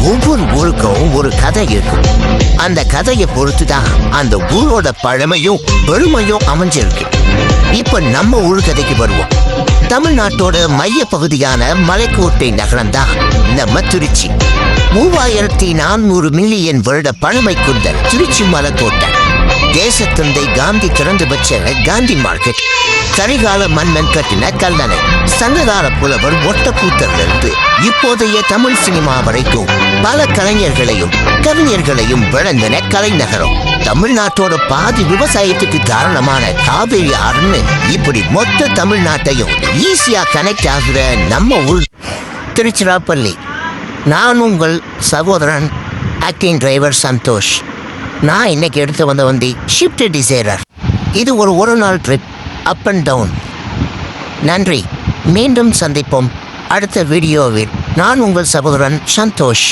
ஒவ்வொரு ஊருக்கும் ஒரு கதை இருக்கும். அந்த கதையை பொறுத்துதான் அந்த ஊரோட பழமையும் பெருமையும் அமைஞ்சிருக்கு. இப்ப நம்ம ஊர் கதைக்கு வருவோம். தமிழ்நாட்டோட மைய பகுதியான மலைக்கோட்டை நகரம் தான் நம்ம திருச்சி. 3400 மில்லியன் வருட பழமை கொண்ட திருச்சி மலைக்கோட்டை. தேசத்தந்தை காந்தி திறந்து வச்ச காந்தி மார்க்கெட், கரிகால மன்னன் கட்டின கல்லணை, சங்ககால புலவர் ஒட்டக்கூத்தரிலிருந்து இப்போதைய தமிழ் சினிமா வரைக்கும் பல கலைஞர்களையும் கவிஞர்களையும் வழங்கின கலைநகரம். தமிழ்நாட்டோட பாதி விவசாயத்துக்கு காரணமான காவிரி ஆறுன்னு இப்படி மொத்த தமிழ்நாட்டையும் ஈஸியா கனெக்ட் ஆகுற நம்ம ஊர் திருச்சிராப்பள்ளி. நான் உங்கள் சகோதரன் ஆக்டிங் டிரைவர் சந்தோஷ். நான் இன்னைக்கு எடுத்து வந்த வண்டி ஷிஃப்ட் டிசைரர். இது ஒரு நாள் ட்ரிப், அப் அண்ட் டவுன். நன்றி, மீண்டும் சந்திப்போம் அடுத்த வீடியோவில். நான் உங்கள் சகோதரன் சந்தோஷ்.